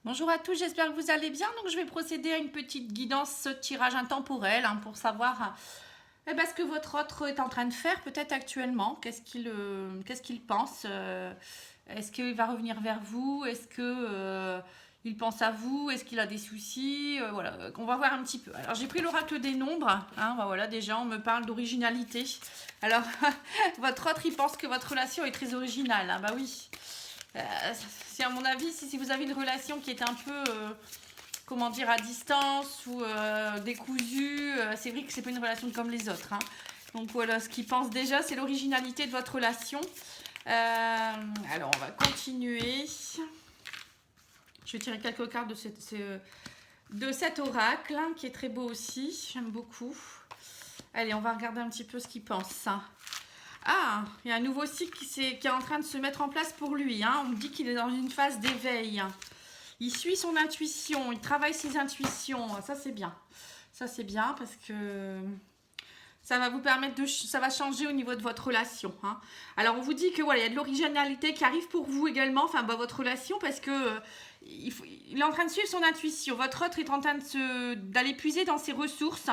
Bonjour à tous, j'espère que vous allez bien. Donc, je vais procéder à une petite guidance tirage intemporel pour savoir ce que votre autre est en train de faire, peut-être actuellement. Qu'est-ce qu'il pense Est-ce qu'il va revenir vers vous? Est-ce que il pense à vous? Est-ce qu'il a des soucis? Voilà, on va voir un petit peu. Alors, j'ai pris l'oracle des nombres. Voilà, déjà, on me parle d'originalité. Alors, votre autre, il pense que votre relation est très originale. Bah oui. Euh, c'est à mon avis, si vous avez une relation qui est un peu, comment dire, à distance ou décousue, c'est vrai que c'est pas une relation comme les autres. Donc voilà, ce qu'il pense déjà, c'est l'originalité de votre relation. Alors, on va continuer. Je vais tirer quelques cartes de cet oracle, qui est très beau aussi. J'aime beaucoup. Allez, on va regarder un petit peu ce qu'il pense. Ah, il y a un nouveau cycle qui est en train de se mettre en place pour lui. On me dit qu'il est dans une phase d'éveil. Il suit son intuition, il travaille ses intuitions. Ça, c'est bien. Ça, c'est bien parce que ça va vous permettre ça va changer au niveau de votre relation. Alors, on vous dit que voilà, il y a de l'originalité qui arrive pour vous également, votre relation, parce que il est en train de suivre son intuition. Votre autre est en train d'aller puiser dans ses ressources.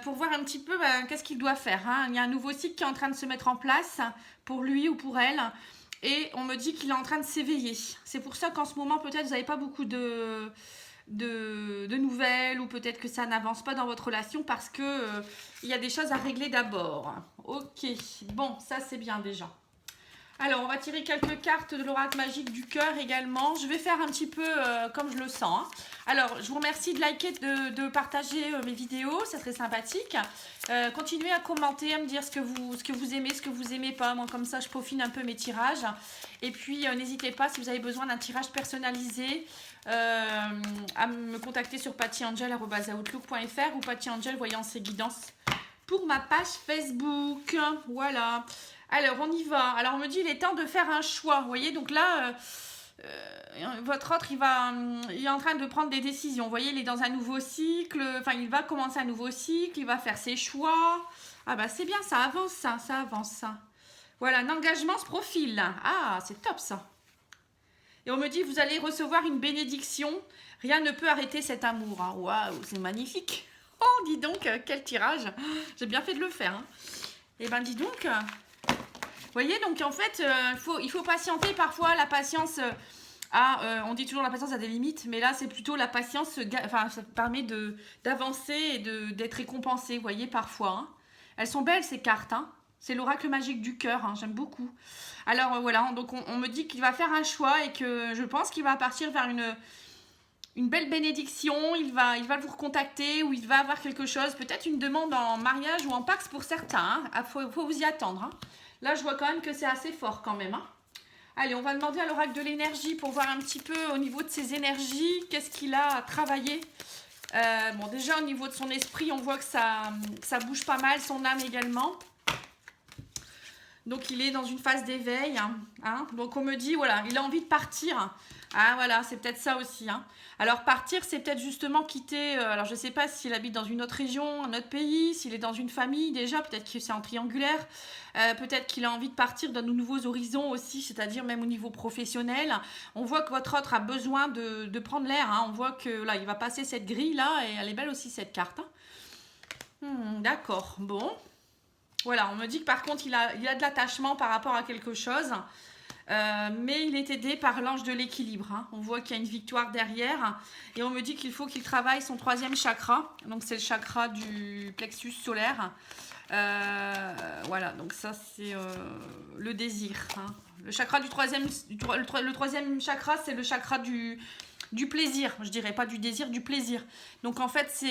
Pour voir un petit peu qu'est-ce qu'il doit faire. Il y a un nouveau cycle qui est en train de se mettre en place pour lui ou pour elle. Et on me dit qu'il est en train de s'éveiller. C'est pour ça qu'en ce moment, peut-être, vous n'avez pas beaucoup de nouvelles ou peut-être que ça n'avance pas dans votre relation parce que il y a des choses à régler d'abord. Ok, bon, ça c'est bien déjà. Alors, on va tirer quelques cartes de l'oracle magique du cœur également. Je vais faire un petit peu comme je le sens. Alors, je vous remercie de liker, de partager mes vidéos. Ça serait sympathique. Continuez à commenter, à me dire ce que vous aimez, ce que vous aimez pas. Moi, comme ça, je peaufine un peu mes tirages. Et puis, n'hésitez pas, si vous avez besoin d'un tirage personnalisé, à me contacter sur pattyangel@outlook.fr ou pattyangel voyance et guidance pour ma page Facebook. Voilà. Alors, on y va. Alors, on me dit il est temps de faire un choix. Vous voyez, donc là, votre autre, il est en train de prendre des décisions. Vous voyez, il est dans un nouveau cycle. Enfin, il va commencer un nouveau cycle. Il va faire ses choix. Ah bah, c'est bien, ça avance, ça avance. Voilà, un engagement se profile. Ah, c'est top, ça. Et on me dit, vous allez recevoir une bénédiction. Rien ne peut arrêter cet amour. Waouh, c'est magnifique. Oh, dis donc, quel tirage. J'ai bien fait de le faire. Eh ben, dis donc. Vous voyez, donc en fait, il faut patienter parfois. La patience, on dit toujours la patience a des limites, mais là, c'est plutôt la patience, ça permet d'avancer et d'être récompensé, vous voyez, parfois. Elles sont belles, ces cartes. C'est l'oracle magique du cœur, j'aime beaucoup. Alors, voilà, donc on me dit qu'il va faire un choix et que je pense qu'il va partir vers une belle bénédiction. Il va vous recontacter ou il va avoir quelque chose, peut-être une demande en mariage ou en pax pour certains. Faut vous y attendre. Là, je vois quand même que c'est assez fort quand même. Allez, on va demander à l'oracle de l'énergie pour voir un petit peu au niveau de ses énergies, qu'est-ce qu'il a à travailler. Bon, déjà au niveau de son esprit, on voit que ça bouge pas mal, son âme également. Donc, il est dans une phase d'éveil. Donc, on me dit, voilà, il a envie de partir. Ah, voilà, c'est peut-être ça aussi. Alors, partir, c'est peut-être justement quitter... alors, je ne sais pas s'il habite dans une autre région, un autre pays, s'il est dans une famille déjà, peut-être que c'est en triangulaire. Peut-être qu'il a envie de partir dans de nouveaux horizons aussi, c'est-à-dire même au niveau professionnel. On voit que votre autre a besoin de prendre l'air. On voit que là, il va passer cette grille-là et elle est belle aussi, cette carte. D'accord, bon. Voilà, on me dit que par contre, il a de l'attachement par rapport à quelque chose. Mais il est aidé par l'ange de l'équilibre. On voit qu'il y a une victoire derrière. Et on me dit qu'il faut qu'il travaille son 3e chakra. Donc, c'est le chakra du plexus solaire. Voilà, donc ça, c'est le désir. Le chakra du le troisième chakra, c'est le chakra du plaisir, je dirais pas du désir, du plaisir. Donc en fait,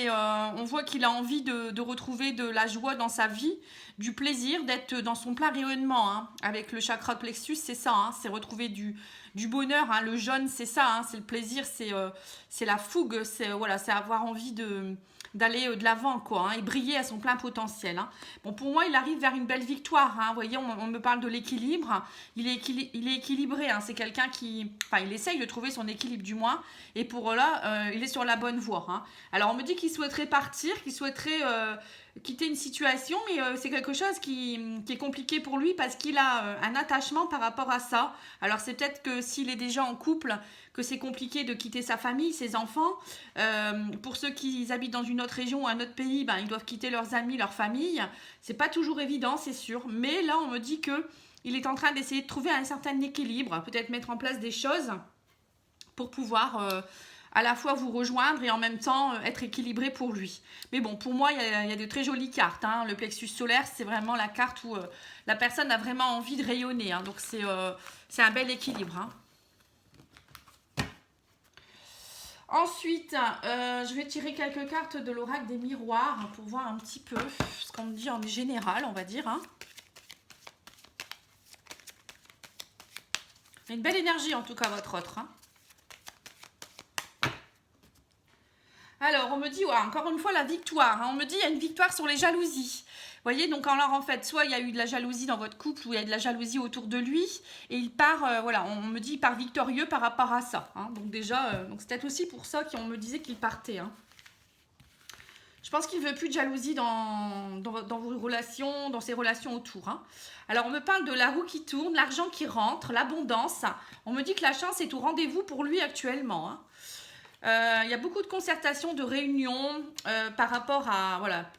on voit qu'il a envie de retrouver de la joie dans sa vie, du plaisir, d'être dans son plein rayonnement. Avec le chakra plexus, c'est ça, c'est retrouver du bonheur. Le jaune, c'est ça, c'est le plaisir, c'est la fougue, c'est avoir envie d'aller de l'avant, quoi, et briller à son plein potentiel. Bon, pour moi, il arrive vers une belle victoire. Vous voyez, on me parle de l'équilibre. Il est équilibré. C'est quelqu'un qui... Enfin, il essaye de trouver son équilibre, du moins. Et pour là, il est sur la bonne voie. Alors, on me dit qu'il souhaiterait partir, qu'il souhaiterait quitter une situation, mais c'est quelque chose qui est compliqué pour lui parce qu'il a un attachement par rapport à ça. Alors c'est peut-être que s'il est déjà en couple, que c'est compliqué de quitter sa famille, ses enfants. Pour ceux qui habitent dans une autre région ou un autre pays, ben, ils doivent quitter leurs amis, leur famille. C'est pas toujours évident, c'est sûr. Mais là, on me dit que il est en train d'essayer de trouver un certain équilibre, peut-être mettre en place des choses pour pouvoir à la fois vous rejoindre et en même temps être équilibré pour lui. Mais bon, pour moi, il y a de très jolies cartes. Hein. Le plexus solaire, c'est vraiment la carte où la personne a vraiment envie de rayonner. Hein. Donc, c'est un bel équilibre. Hein. Ensuite, je vais tirer quelques cartes de l'oracle des miroirs pour voir un petit peu ce qu'on me dit en général, on va dire. Hein. Il y a une belle énergie, en tout cas, votre autre. Hein. Alors, on me dit, ouais, encore une fois, la victoire. Hein. On me dit, il y a une victoire sur les jalousies. Vous voyez, donc alors en fait, soit il y a eu de la jalousie dans votre couple, ou il y a de la jalousie autour de lui, et il part, voilà, on me dit, il part victorieux par rapport à ça. Hein. Donc déjà, donc c'est peut-être aussi pour ça qu'on me disait qu'il partait. Hein. Je pense qu'il ne veut plus de jalousie dans vos relations, dans ses relations autour. Hein. Alors, on me parle de la roue qui tourne, l'argent qui rentre, l'abondance. On me dit que la chance est au rendez-vous pour lui actuellement. Hein. Il y a beaucoup de concertations, de réunions par rapport à, voilà,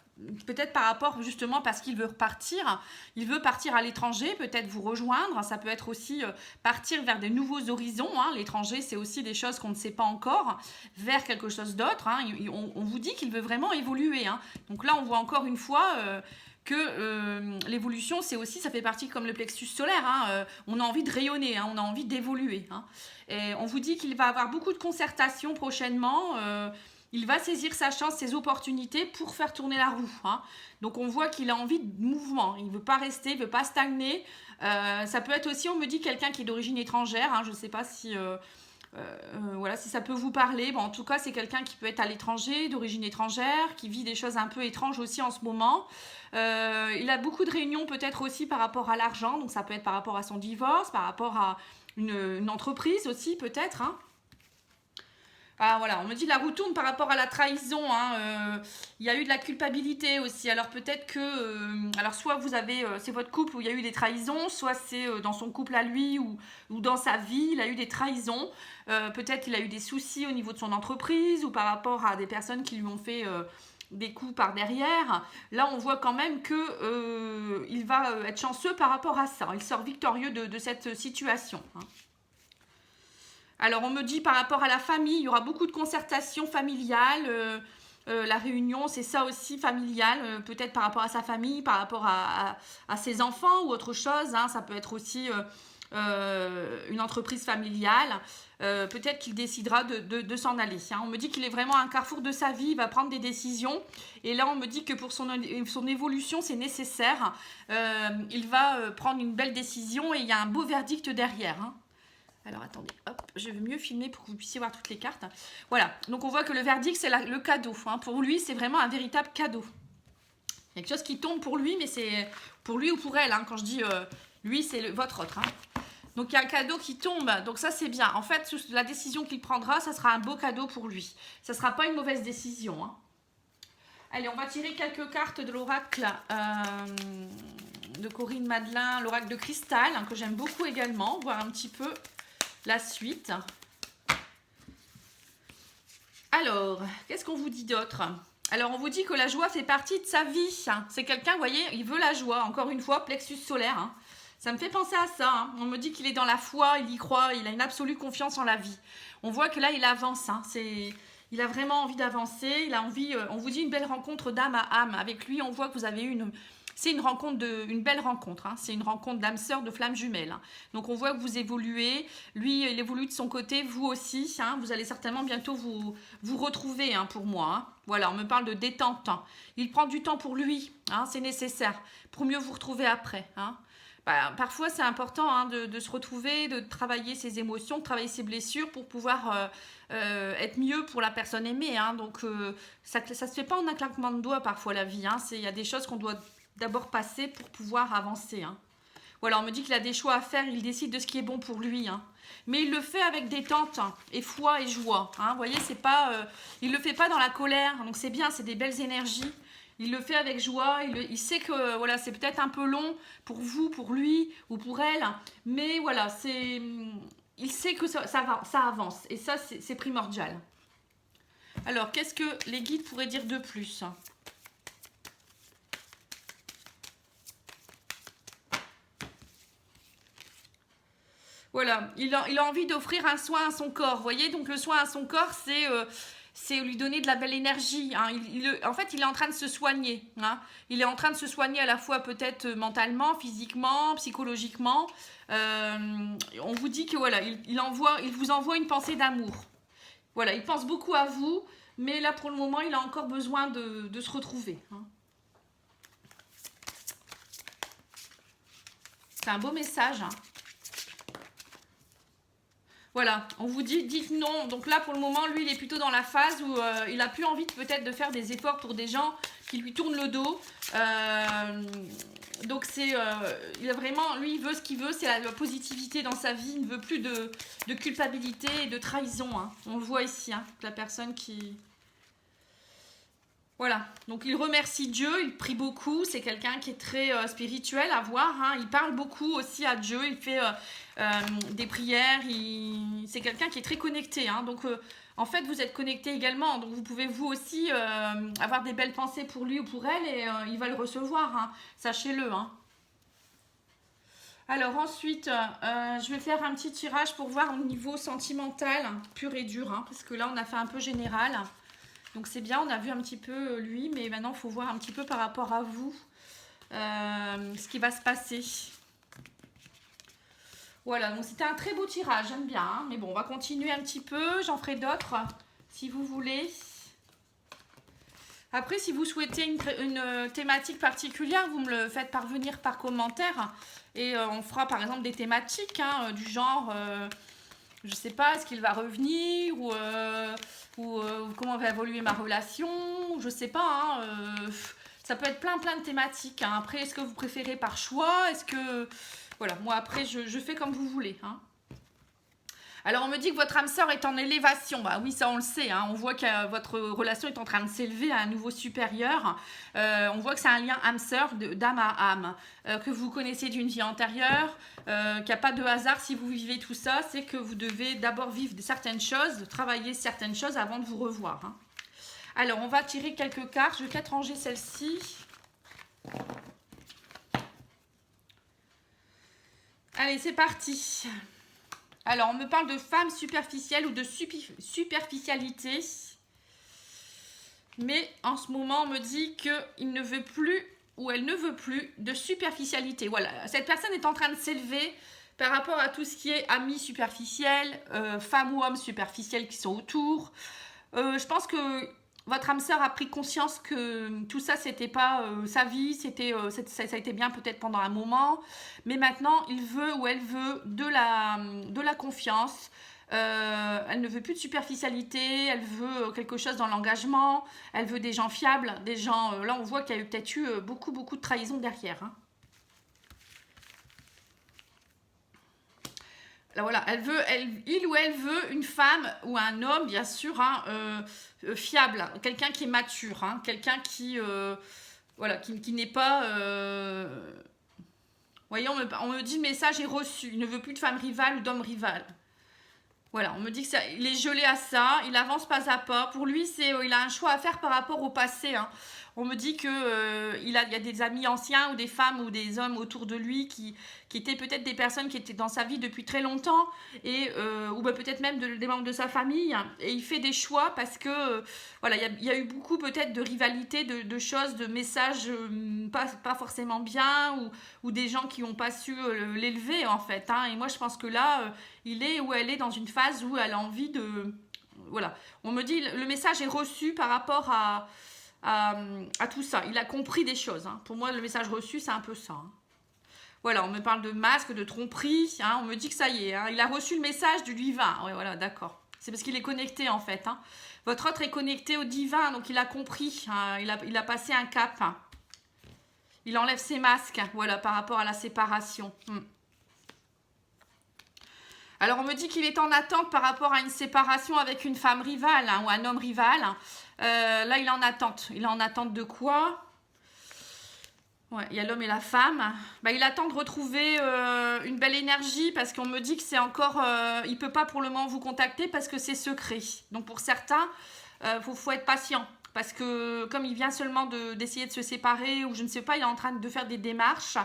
peut-être par rapport justement parce qu'il veut repartir. Il veut partir à l'étranger, peut-être vous rejoindre. Ça peut être aussi partir vers des nouveaux horizons. Hein. L'étranger, c'est aussi des choses qu'on ne sait pas encore, vers quelque chose d'autre. Hein. On vous dit qu'il veut vraiment évoluer. Hein. Donc là, on voit encore une fois que l'évolution, c'est aussi, ça fait partie comme le plexus solaire. Hein. On a envie de rayonner, hein. On a envie d'évoluer. Hein. Et on vous dit qu'il va avoir beaucoup de concertations prochainement. Il va saisir sa chance, ses opportunités pour faire tourner la roue. Hein. Donc on voit qu'il a envie de mouvement. Il ne veut pas rester, il ne veut pas stagner. Ça peut être aussi, on me dit, quelqu'un qui est d'origine étrangère. Hein. Je ne sais pas si... voilà, si ça peut vous parler. Bon, en tout cas, c'est quelqu'un qui peut être à l'étranger, d'origine étrangère, qui vit des choses un peu étranges aussi en ce moment. Il a beaucoup de réunions peut-être aussi par rapport à l'argent. Donc ça peut être par rapport à son divorce, par rapport à une entreprise aussi peut-être. Hein. Ah voilà, on me dit la roue tourne par rapport à la trahison. Hein, il y a eu de la culpabilité aussi. Alors peut-être que, alors soit vous avez, c'est votre couple où il y a eu des trahisons, soit c'est dans son couple à lui ou dans sa vie, il a eu des trahisons. Peut-être qu'il a eu des soucis au niveau de son entreprise ou par rapport à des personnes qui lui ont fait des coups par derrière. Là, on voit quand même que il va être chanceux par rapport à ça. Il sort victorieux de cette situation. Hein. Alors, on me dit par rapport à la famille, il y aura beaucoup de concertations familiales. La réunion, c'est ça aussi, familiale. Peut-être par rapport à sa famille, par rapport à ses enfants ou autre chose. Hein. Ça peut être aussi une entreprise familiale. Peut-être qu'il décidera de s'en aller. Hein. On me dit qu'il est vraiment à un carrefour de sa vie. Il va prendre des décisions. Et là, on me dit que pour son évolution, c'est nécessaire. Il va prendre une belle décision et il y a un beau verdict derrière. Hein. Alors attendez, hop, je vais mieux filmer pour que vous puissiez voir toutes les cartes. Voilà, donc on voit que le verdict, c'est le cadeau. Hein. Pour lui, c'est vraiment un véritable cadeau. Il y a quelque chose qui tombe pour lui, mais c'est pour lui ou pour elle. Hein. Quand je dis lui, c'est votre autre. Hein. Donc il y a un cadeau qui tombe, donc ça c'est bien. En fait, la décision qu'il prendra, ça sera un beau cadeau pour lui. Ça ne sera pas une mauvaise décision. Hein. Allez, on va tirer quelques cartes de l'oracle de Corinne Madelin, l'oracle de cristal, hein, que j'aime beaucoup également, voir un petit peu la suite. Alors, qu'est-ce qu'on vous dit d'autre? Alors, on vous dit que la joie fait partie de sa vie. Hein. C'est quelqu'un, vous voyez, il veut la joie. Encore une fois, plexus solaire. Hein. Ça me fait penser à ça. Hein. On me dit qu'il est dans la foi, il y croit, il a une absolue confiance en la vie. On voit que là, il avance. Hein. Il a vraiment envie d'avancer. Il a envie, on vous dit une belle rencontre d'âme à âme. Avec lui, on voit que vous avez eu c'est une belle rencontre. Hein. C'est une rencontre d'âme sœur, de flamme jumelle. Hein. Donc, on voit que vous évoluez. Lui, il évolue de son côté, vous aussi. Hein. Vous allez certainement bientôt vous retrouver, hein, pour moi. Hein. Voilà, on me parle de détente. Hein. Il prend du temps pour lui. Hein. C'est nécessaire pour mieux vous retrouver après. Hein. Bah, parfois, c'est important, hein, de se retrouver, de travailler ses émotions, de travailler ses blessures pour pouvoir être mieux pour la personne aimée. Hein. Donc, ça ne se fait pas en un claquement de doigts parfois la vie. Hein. Il y a des choses qu'on doit d'abord passer pour pouvoir avancer. Hein. Voilà, on me dit qu'il a des choix à faire, il décide de ce qui est bon pour lui. Hein. Mais il le fait avec détente, hein, et foi et joie. Hein. Vous voyez, c'est pas, il ne le fait pas dans la colère, donc c'est bien, c'est des belles énergies. Il le fait avec joie, il sait que voilà, c'est peut-être un peu long pour vous, pour lui ou pour elle, mais voilà, il sait que ça avance et ça, c'est primordial. Alors, qu'est-ce que les guides pourraient dire de plus? Voilà, il a envie d'offrir un soin à son corps. Vous voyez, donc le soin à son corps, c'est lui donner de la belle énergie. Hein. En fait, il est en train de se soigner. Hein. Il est en train de se soigner à la fois peut-être mentalement, physiquement, psychologiquement. On vous dit que voilà, il vous envoie une pensée d'amour. Voilà, il pense beaucoup à vous, mais là pour le moment, il a encore besoin de se retrouver. Hein. C'est un beau message. Hein. Voilà, on vous dit, dites non. Donc là, pour le moment, lui, il est plutôt dans la phase où il n'a plus envie peut-être de faire des efforts pour des gens qui lui tournent le dos. Donc il a vraiment, lui, il veut ce qu'il veut, c'est la positivité dans sa vie. Il ne veut plus de culpabilité et de trahison. Hein. On le voit ici, hein, la personne qui... Voilà, donc il remercie Dieu, il prie beaucoup, c'est quelqu'un qui est très spirituel à voir, hein. Il parle beaucoup aussi à Dieu, il fait des prières, c'est quelqu'un qui est très connecté, hein. Donc en fait vous êtes connecté également, donc vous pouvez vous aussi avoir des belles pensées pour lui ou pour elle et il va le recevoir, hein. Sachez-le. Hein. Alors ensuite, je vais faire un petit tirage pour voir au niveau sentimental, pur et dur, hein, parce que là on a fait un peu général. Donc c'est bien, on a vu un petit peu lui, mais maintenant il faut voir un petit peu par rapport à vous ce qui va se passer. Voilà, donc c'était un très beau tirage, j'aime bien. Hein, mais bon, on va continuer un petit peu, j'en ferai d'autres si vous voulez. Après, si vous souhaitez une thématique particulière, vous me le faites parvenir par commentaire. Et on fera par exemple des thématiques hein, du genre... je sais pas, est-ce qu'il va revenir ou comment va évoluer ma relation, je sais pas, hein, ça peut être plein de thématiques. Hein. Après, est-ce que vous préférez par choix, est-ce que, voilà, moi après je fais comme vous voulez. Hein. Alors on me dit que votre âme sœur est en élévation, bah oui ça on le sait, hein. On voit que votre relation est en train de s'élever à un niveau supérieur, on voit que c'est un lien âme sœur d'âme à âme, que vous connaissez d'une vie antérieure, qu'il n'y a pas de hasard si vous vivez tout ça, c'est que vous devez d'abord vivre certaines choses, travailler certaines choses avant de vous revoir. Hein. Alors on va tirer quelques cartes, je vais peut-être ranger celle-ci. Allez c'est parti. Alors, on me parle de femme superficielle ou de superficialité. Mais en ce moment, on me dit qu'il ne veut plus ou elle ne veut plus de superficialité. Voilà, cette personne est en train de s'élever par rapport à tout ce qui est amis superficiels, femmes ou hommes superficiels qui sont autour. Je pense que votre âme sœur a pris conscience que tout ça, c'était pas sa vie, ça a été bien peut-être pendant un moment, mais maintenant, il veut ou elle veut de la confiance. Elle ne veut plus de superficialité, elle veut quelque chose dans l'engagement, elle veut des gens fiables, des gens... là, on voit qu'il y a peut-être eu beaucoup de trahison derrière. Hein. Là, voilà, il ou elle veut une femme ou un homme, bien sûr, hein, fiable, quelqu'un qui est mature, hein, quelqu'un qui, voilà, qui n'est pas... Voyez, on me dit le message est reçu, il ne veut plus de femme rivale ou d'homme rival. Voilà, on me dit qu'il est gelé à ça, il avance pas à pas. Pour lui, il a un choix à faire par rapport au passé. Hein. On me dit qu'il y a des amis anciens ou des femmes ou des hommes autour de lui qui étaient peut-être des personnes qui étaient dans sa vie depuis très longtemps et, ou peut-être même des membres de sa famille. Et il fait des choix parce que voilà, il y a eu beaucoup peut-être de rivalité, de choses, de messages pas forcément bien ou des gens qui n'ont pas su l'élever en fait. Hein. Et moi, je pense que là, il est ou elle est dans une phase où elle a envie de... Voilà, on me dit le message est reçu par rapport à tout ça. Il a compris des choses. Hein. Pour moi, le message reçu, c'est un peu ça. Hein. Voilà, on me parle de masque, de tromperie. Hein. On me dit que ça y est. Hein. Il a reçu le message du divin. Oui, voilà, d'accord. C'est parce qu'il est connecté, en fait. Hein. Votre autre est connecté au divin, donc il a compris. Hein. Il a passé un cap. Hein. Il enlève ses masques, voilà, par rapport à la séparation. Alors, on me dit qu'il est en attente par rapport à une séparation avec une femme rivale hein, ou un homme rival. Là, il est en attente. Il est en attente de quoi? Ouais, il y a l'homme et la femme. Bah, il attend de retrouver une belle énergie parce qu'on me dit que c'est encore... il peut pas pour le moment vous contacter parce que c'est secret. Donc pour certains, faut être patient. Parce que comme il vient seulement d'essayer de se séparer ou je ne sais pas, il est en train de faire des démarches,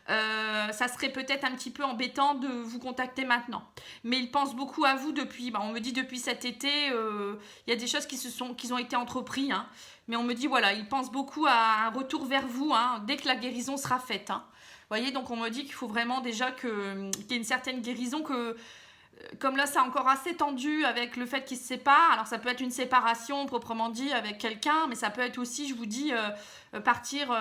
ça serait peut-être un petit peu embêtant de vous contacter maintenant. Mais il pense beaucoup à vous depuis, on me dit depuis cet été, il y a des choses qui ont été entreprises. Hein. Mais on me dit, voilà, il pense beaucoup à un retour vers vous hein, dès que la guérison sera faite. Hein. Vous voyez, donc on me dit qu'il faut vraiment déjà qu'il y ait une certaine guérison que... Comme là, c'est encore assez tendu avec le fait qu'ils se séparent. Alors, ça peut être une séparation proprement dit avec quelqu'un, mais ça peut être aussi, je vous dis, partir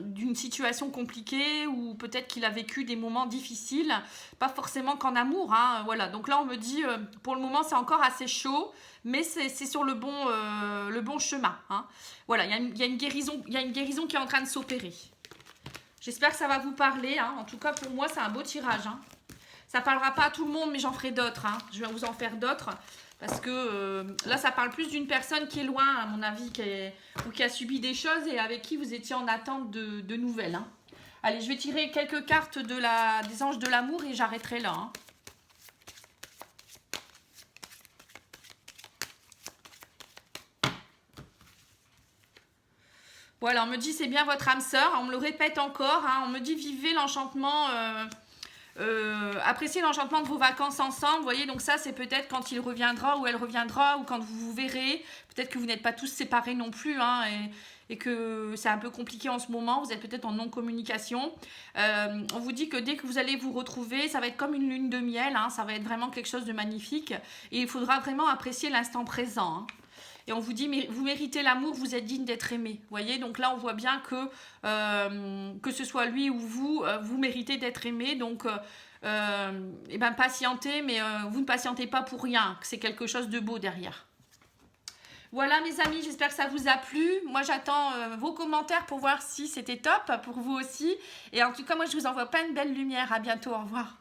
d'une situation compliquée ou peut-être qu'il a vécu des moments difficiles, pas forcément qu'en amour. Hein, voilà. Donc là, on me dit, pour le moment, c'est encore assez chaud, mais c'est sur le bon chemin. Hein. Voilà, il y a une guérison qui est en train de s'opérer. J'espère que ça va vous parler. Hein. En tout cas, pour moi, c'est un beau tirage. Hein. Ça ne parlera pas à tout le monde, mais j'en ferai d'autres. Hein. Je vais vous en faire d'autres. Parce que là, ça parle plus d'une personne qui est loin, à mon avis, ou qui a subi des choses et avec qui vous étiez en attente de nouvelles. Hein. Allez, je vais tirer quelques cartes des anges de l'amour et j'arrêterai là. Hein. Voilà, on me dit c'est bien votre âme sœur. On me le répète encore. Hein. On me dit vivez l'enchantement... appréciez l'enchantement de vos vacances ensemble, vous voyez, donc ça c'est peut-être quand il reviendra ou elle reviendra ou quand vous vous verrez, peut-être que vous n'êtes pas tous séparés non plus hein, et que c'est un peu compliqué en ce moment, vous êtes peut-être en non-communication. On vous dit que dès que vous allez vous retrouver, ça va être comme une lune de miel, hein, ça va être vraiment quelque chose de magnifique et il faudra vraiment apprécier l'instant présent. Hein. Et on vous dit, mais vous méritez l'amour, vous êtes digne d'être aimé. Vous voyez, donc là, on voit bien que ce soit lui ou vous, vous méritez d'être aimé. Donc, eh ben, patientez, mais vous ne patientez pas pour rien. C'est quelque chose de beau derrière. Voilà, mes amis, j'espère que ça vous a plu. Moi, j'attends vos commentaires pour voir si c'était top pour vous aussi. Et en tout cas, moi, je vous envoie plein de belles lumières. À bientôt, au revoir.